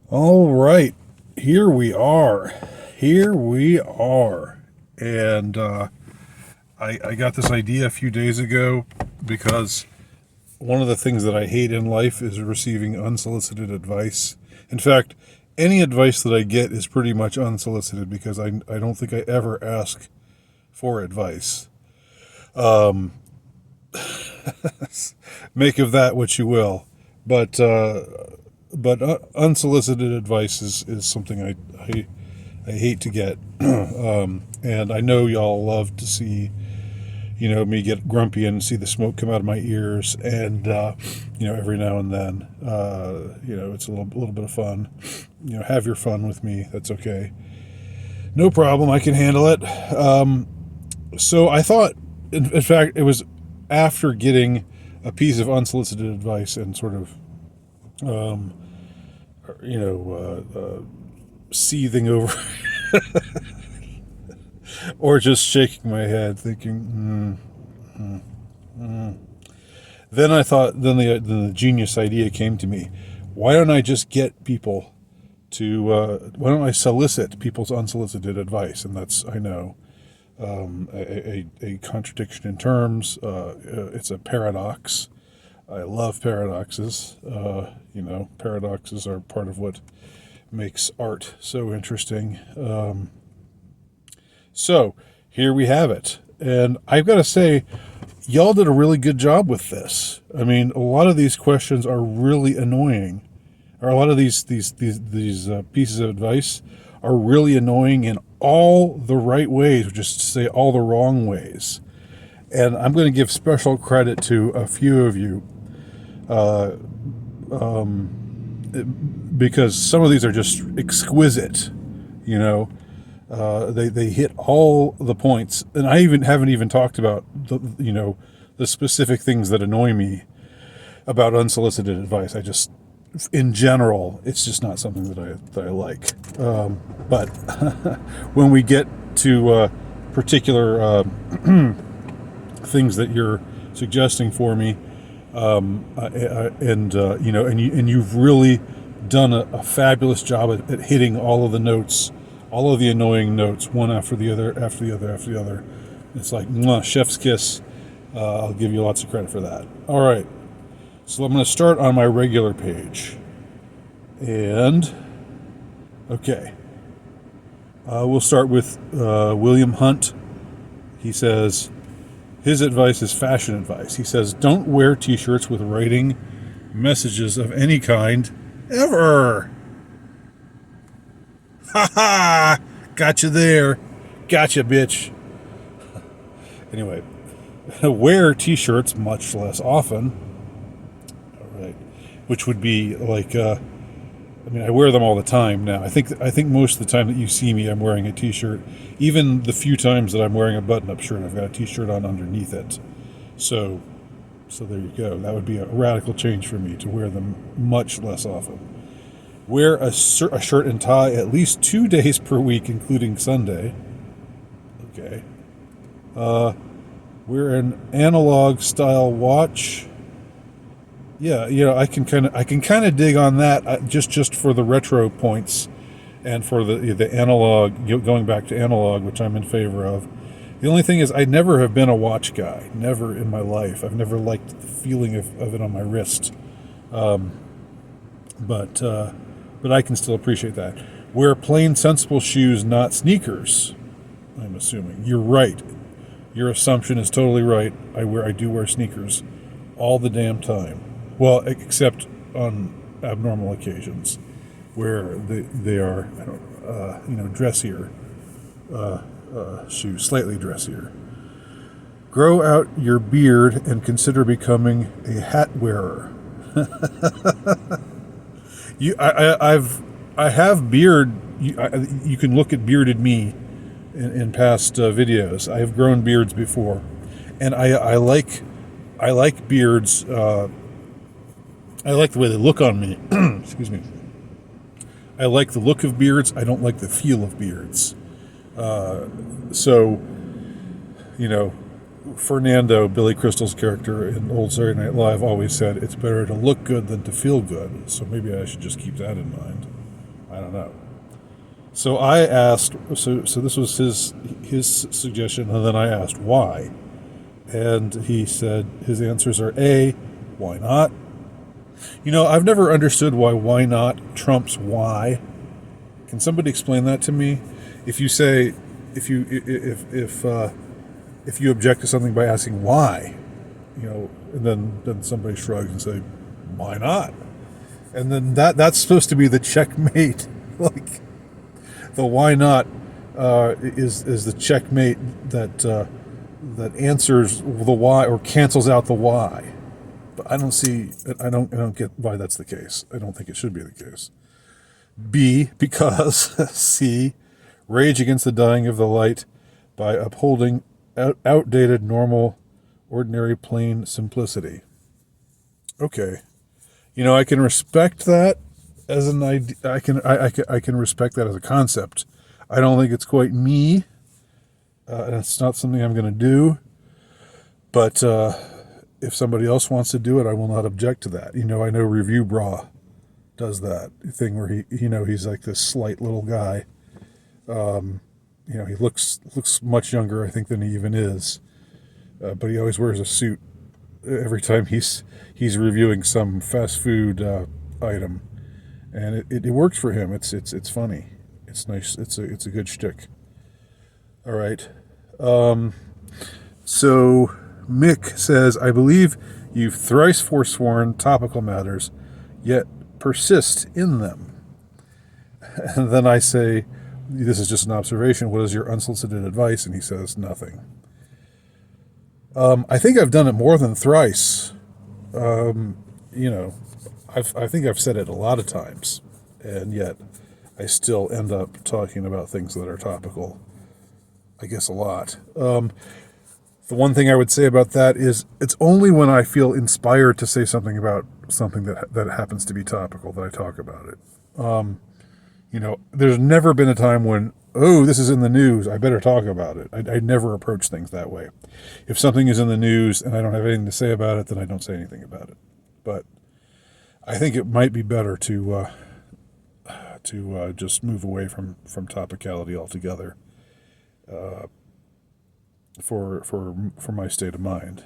All right, here we are. Here we are. And I got this idea a few days ago because one of the things that I hate in life is receiving unsolicited advice. In fact, any advice that I get is pretty much unsolicited because I don't think I ever ask for advice. Make of that what you will. But unsolicited advice is something I hate to get. And I know y'all love to see, me get grumpy and see the smoke come out of my ears. And, every now and then, it's a little bit of fun. Have your fun with me. That's okay. No problem. I can handle it. So I thought, in fact, it was after getting a piece of unsolicited advice and sort of, um, seething over or just shaking my head thinking, then I thought, then the genius idea came to me. Why don't I just get people to, why don't I solicit people's unsolicited advice? And that's, I know, a contradiction in terms. It's a paradox. I love paradoxes. Paradoxes are part of what makes art so interesting. So here we have it. And I've got to say, y'all did a really good job with this. I mean, a lot of these questions are really annoying. Or a lot of these pieces of advice are really annoying in all the right ways, just to say all the wrong ways. And I'm going to give special credit to a few of you, because some of these are just exquisite. They hit all the points, and I haven't even talked about the specific things that annoy me about unsolicited advice. I just, in general, it's just not something that I like. But when we get to particular things that you're suggesting for me, and you've really done a fabulous job at hitting all of the notes, all of the annoying notes, one after the other, after the other, after the other. It's like, mwah, chef's kiss. I'll give you lots of credit for that. All right. So I'm going to start on my regular page. And, okay. We'll start with William Hunt. He says, his advice is fashion advice. He says, don't wear t-shirts with writing messages of any kind ever. Ha ha! Gotcha there. Gotcha, bitch. Anyway, wear t-shirts much less often. All right. Which would be like, I wear them all the time now. I think most of the time that you see me, I'm wearing a t-shirt. Even the few times that I'm wearing a button-up shirt, I've got a t-shirt on underneath it. So there you go. That would be a radical change for me to wear them much less often. Wear a shirt and tie at least 2 days per week, including Sunday. Okay. Wear an analog style watch. Yeah, I can kind of dig on that, just for the retro points, and for the analog, going back to analog, which I'm in favor of. The only thing is, I never have been a watch guy. Never in my life. I've never liked the feeling of it on my wrist. But I can still appreciate that. Wear plain, sensible shoes, not sneakers. I'm assuming you're right. Your assumption is totally right. I do wear sneakers all the damn time. Well, except on abnormal occasions, where they are, dressier shoes, slightly dressier. Grow out your beard and consider becoming a hat wearer. I have beard. You can look at bearded me in past videos. I have grown beards before, and I like beards. I like the way they look on me. Excuse me. I like the look of beards. I don't like the feel of beards. So, Fernando, Billy Crystal's character in Old Saturday Night Live, always said it's better to look good than to feel good. So maybe I should just keep that in mind. I don't know. So I asked. So this was his suggestion, and then I asked why, and he said his answers are A, why not? I've never understood why not trumps why. Can somebody explain that to me? If you say if you object to something by asking why, and then somebody shrugs and say, why not? And then that's supposed to be the checkmate. Like the why not is the checkmate that answers the why or cancels out the why. But I don't get why that's the case. I don't think it should be the case. B, because C, rage against the dying of the light by upholding outdated, normal, ordinary, plain simplicity. Okay, I can respect that as an idea. I can respect that as a concept. I don't think it's quite me, and it's not something I'm going to do. But if somebody else wants to do it, I will not object to that. I know Review Bra does that thing where he's like this slight little guy. He looks much younger, I think, than he even is. But he always wears a suit every time he's reviewing some fast food item, and it works for him. It's funny. It's nice. It's a good shtick. All right. So Mick says, I believe you've thrice forsworn topical matters, yet persist in them. And then I say, this is just an observation. What is your unsolicited advice? And he says, nothing. I think I've done it more than thrice. I think I've said it a lot of times, and yet I still end up talking about things that are topical, I guess, a lot. The one thing I would say about that is it's only when I feel inspired to say something about something that happens to be topical that I talk about it. There's never been a time when, this is in the news, I better talk about it. I never approach things that way. If something is in the news and I don't have anything to say about it, then I don't say anything about it. But I think it might be better to just move away from topicality altogether. For my state of mind,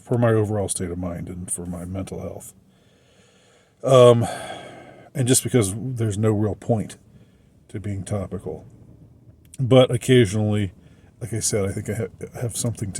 for my overall state of mind, and for my mental health. And just because there's no real point to being topical. But occasionally, like I said, I think I have something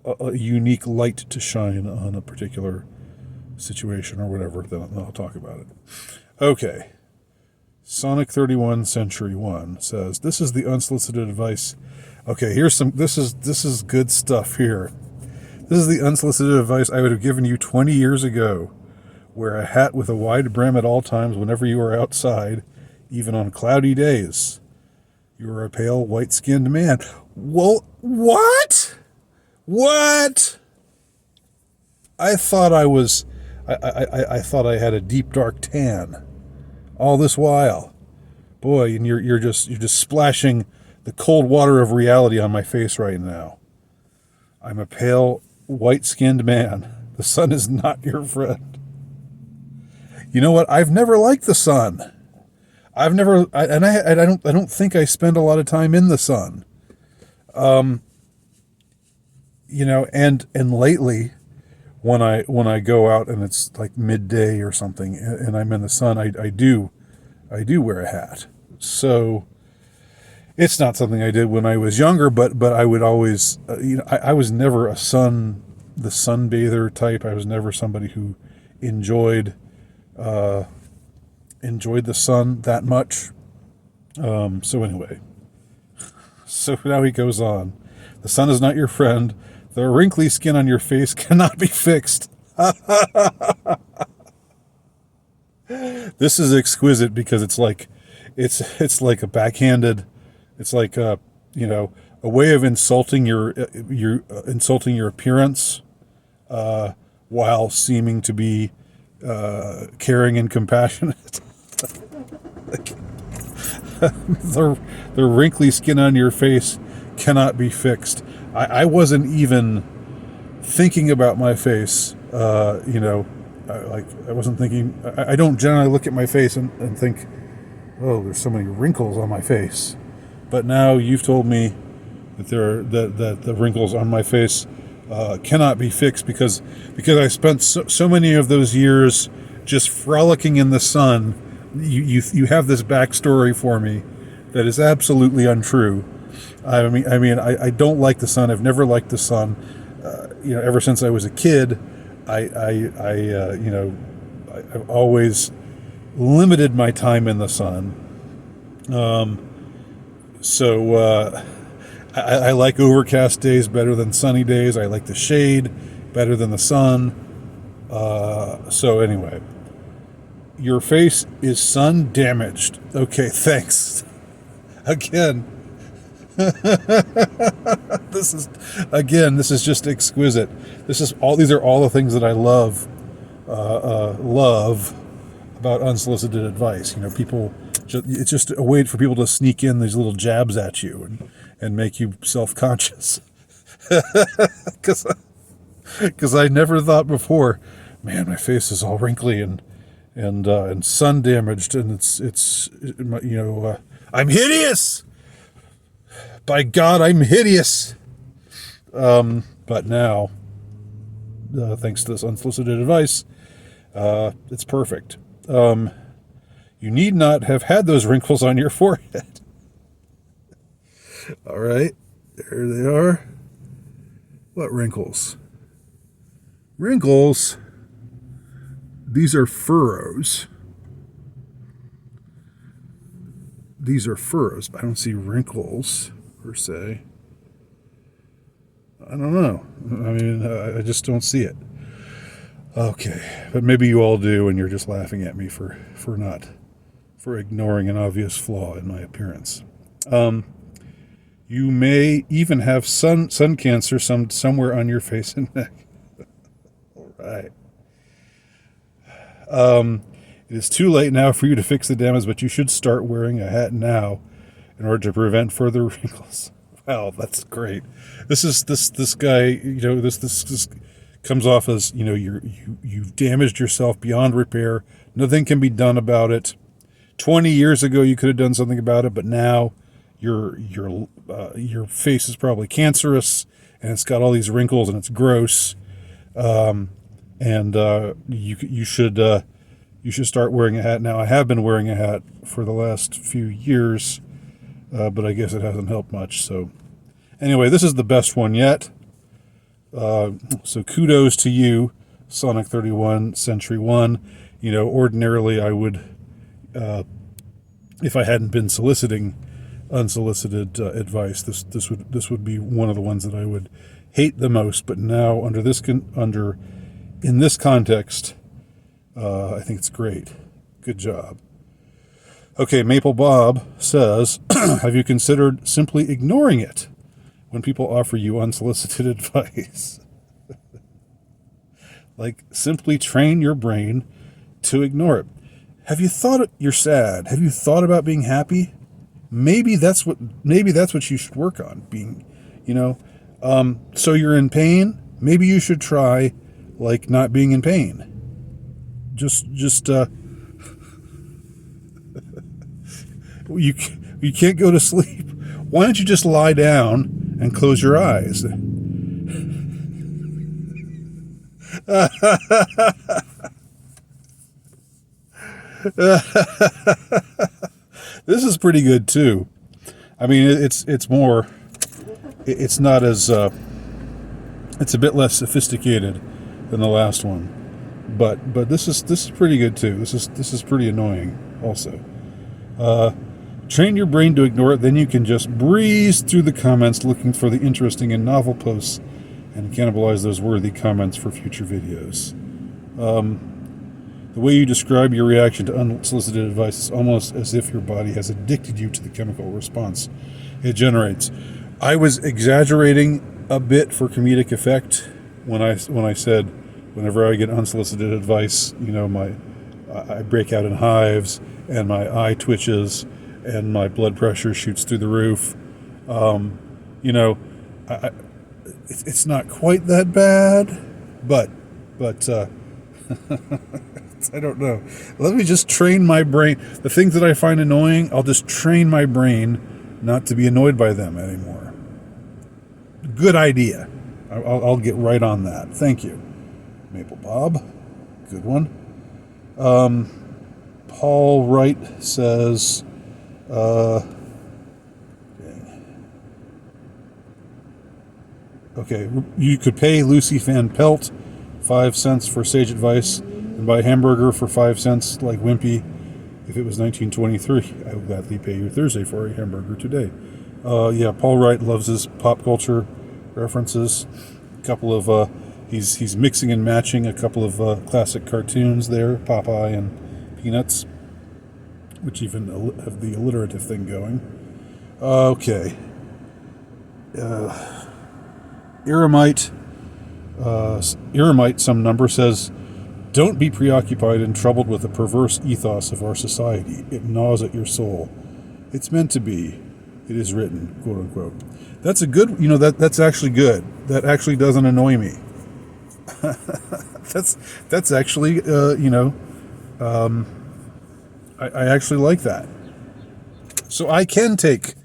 a unique light to shine on a particular situation or whatever, then I'll talk about it. Okay. Sonic 31 Century 1 says, this is the unsolicited advice. Okay, this is good stuff here. This is the unsolicited advice I would have given you 20 years ago. Wear a hat with a wide brim at all times whenever you are outside, even on cloudy days. You are a pale, white-skinned man. Well, what? What? I thought I was... I thought I had a deep, dark tan all this while. Boy, and you're just splashing the cold water of reality on my face right now. I'm a pale, white-skinned man. The sun is not your friend. You know what? I've never liked the sun. I don't think I spend a lot of time in the sun. And lately, when I go out and it's like midday or something and I'm in the sun, I do wear a hat. So it's not something I did when I was younger, but I would always, I was never the sunbather type. I was never somebody who enjoyed the sun that much. So anyway, so now he goes on. The sun is not your friend. The wrinkly skin on your face cannot be fixed. This is exquisite because it's like a backhanded. It's like a way of insulting your appearance, while seeming to be caring and compassionate. The wrinkly skin on your face cannot be fixed. I wasn't even thinking about my face, I wasn't thinking. I don't generally look at my face and think, oh, there's so many wrinkles on my face. But now you've told me that the wrinkles on my face cannot be fixed because I spent so many of those years just frolicking in the sun. You have this backstory for me that is absolutely untrue. I don't like the sun. I've never liked the sun. Ever since I was a kid, I've always limited my time in the sun. I like overcast days better than sunny days. I like the shade better than the sun. So anyway, your face is sun damaged. Okay, thanks. Again, this is just exquisite. These are all the things that I love about unsolicited advice. People, it's just a way for people to sneak in these little jabs at you and make you self-conscious. Because I never thought before, man, my face is all wrinkly and sun damaged, and I'm hideous. By God, I'm hideous. But now, thanks to this unsolicited advice, it's perfect. You need not have had those wrinkles on your forehead. All right, there they are. What wrinkles? Wrinkles. These are furrows. But I don't see wrinkles per se. I don't know. I just don't see it. Okay, but maybe you all do, and you're just laughing at me for ignoring an obvious flaw in my appearance. You may even have sun cancer somewhere on your face and neck. All right. It is too late now for you to fix the damage, but you should start wearing a hat now in order to prevent further wrinkles. Wow, that's great. This guy, this comes off as, you've damaged yourself beyond repair. Nothing can be done about it. 20 years ago, you could have done something about it, but now your face is probably cancerous and it's got all these wrinkles and it's gross. You should start wearing a hat now. I have been wearing a hat for the last few years, but I guess it hasn't helped much. So anyway, this is the best one yet. So kudos to you, Sonic 31 Century 1. Ordinarily I would, if I hadn't been soliciting unsolicited advice, this would be one of the ones that I would hate the most. But now in this context, I think it's great. Good job. Okay, Maple Bob says, have you considered simply ignoring it when people offer you unsolicited advice? Like, simply train your brain to ignore it. Have you thought you're sad? Have you thought about being happy? Maybe that's what you should work on. Being, so you're in pain. Maybe you should try, like, not being in pain. Just you can't go to sleep. Why don't you just lie down and close your eyes? This is pretty good too. It's not as it's a bit less sophisticated than the last one, but this is pretty good too. This is pretty annoying also. Train your brain to ignore it, then you can just breeze through the comments looking for the interesting and novel posts and cannibalize those worthy comments for future videos. The way you describe your reaction to unsolicited advice is almost as if your body has addicted you to the chemical response it generates. I was exaggerating a bit for comedic effect when I said whenever I get unsolicited advice, I break out in hives and my eye twitches and my blood pressure shoots through the roof. It's not quite that bad, but I don't know. Let me just train my brain. The things that I find annoying, I'll just train my brain not to be annoyed by them anymore. Good idea. I'll get right on that. Thank you, Maple Bob. Good one. Paul Wright says, okay, you could pay Lucy Van Pelt 5 cents for sage advice and buy a hamburger for 5 cents like Wimpy. If it was 1923, I would gladly pay you Thursday for a hamburger today. Yeah, Paul Wright loves his pop culture references. A couple of he's mixing and matching a couple of classic cartoons there, Popeye and Peanuts, which even have the alliterative thing going. Okay. Eremite, some number says, don't be preoccupied and troubled with the perverse ethos of our society. It gnaws at your soul. It's meant to be. It is written, quote unquote. That's a good, that's actually good. That actually doesn't annoy me. that's actually, I actually like that. So I can take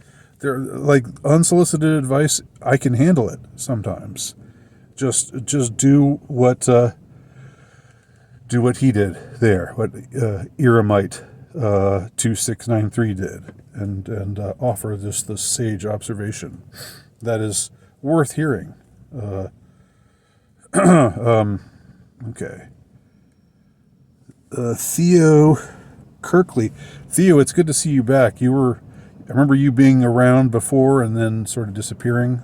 like unsolicited advice. I can handle it sometimes. Just do what he did there. What Eremite 2693 did, and offer just the sage observation that is worth hearing. Okay. Theo Kirkley. Theo, it's good to see you back. I remember you being around before and then sort of disappearing.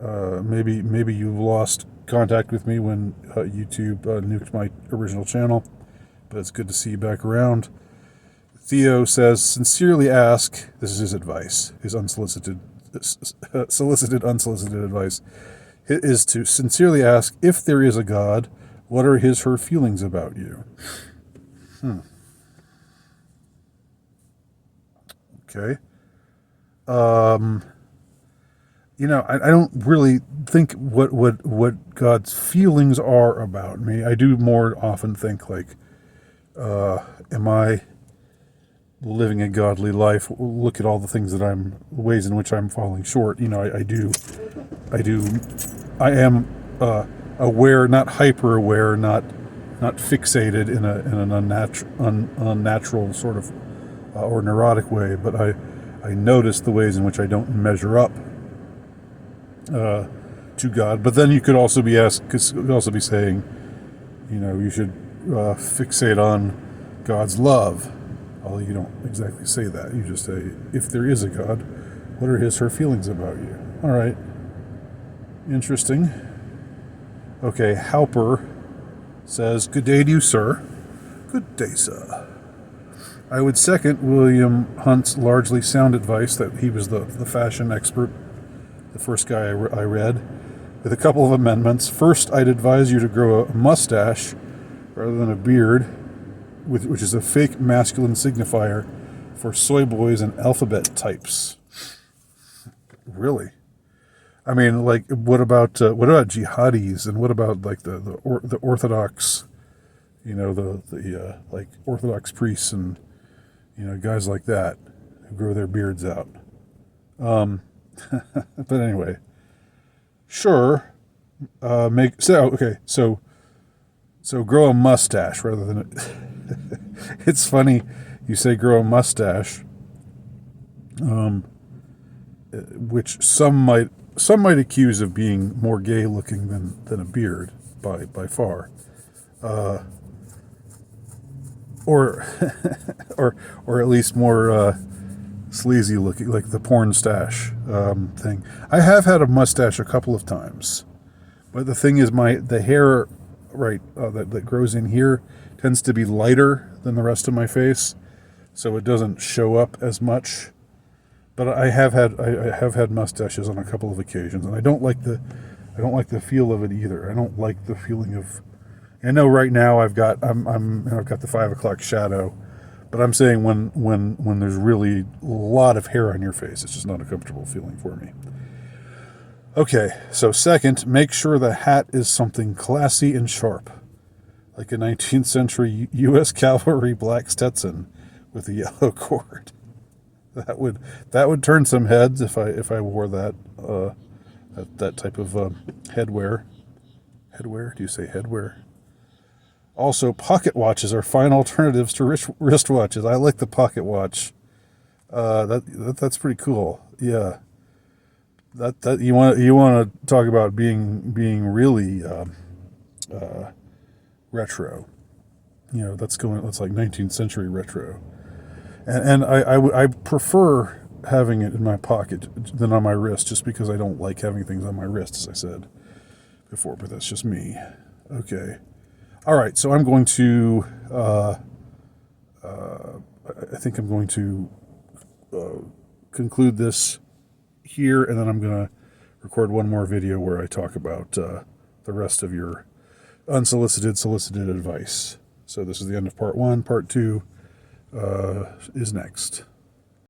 Maybe you lost contact with me when YouTube nuked my original channel, but it's good to see you back around. Theo says, sincerely ask, this is his advice, his solicited unsolicited advice, is to sincerely ask, if there is a God, what are her feelings about you? Okay. I don't really think what God's feelings are about me. I do more often think like, am I living a godly life? Look at all the things ways in which I'm falling short. I am aware, not hyper aware, not fixated in an unnatural sort of or neurotic way, but I notice the ways in which I don't measure up to God. But then you could also be saying, you should fixate on God's love. Although you don't exactly say that. You just say, if there is a God, what are her feelings about you? All right. Interesting. Okay, Halper says, good day to you, sir. Good day, sir. I would second William Hunt's largely sound advice that he was the fashion expert, the first guy I read, with a couple of amendments. First, I'd advise you to grow a mustache rather than a beard, which is a fake masculine signifier for soy boys and alphabet types. Really? I mean, like, what about jihadis, and what about like the Orthodox, like Orthodox priests and guys like that who grow their beards out. But anyway, sure. So grow a mustache rather than it's funny you say grow a mustache, which some might accuse of being more gay looking than a beard by far, or or at least more sleazy looking, like the porn stash thing. I have had a mustache a couple of times, but the thing is, the hair that grows in here tends to be lighter than the rest of my face, so it doesn't show up as much. But I have had mustaches on a couple of occasions, and I don't like the feel of it either. I don't like the feeling of. I know right now I've got the 5 o'clock shadow, but I'm saying when there's really a lot of hair on your face, it's just not a comfortable feeling for me. Okay, so second, make sure the hat is something classy and sharp. like a 19th century U.S. cavalry black Stetson with a yellow cord. That would turn some heads if I wore that that type of headwear. Headwear? Do you say headwear? Also, pocket watches are fine alternatives to wrist watches. I like the pocket watch. That's pretty cool. Yeah. That you want to talk about being really retro. That's like 19th century retro. And I prefer having it in my pocket than on my wrist, just because I don't like having things on my wrist, as I said before, but that's just me. Okay. All right, so I'm going to, I think I'm going to conclude this here, and then I'm going to record one more video where I talk about the rest of your solicited advice. So this is the end of part 1. Part 2 is next.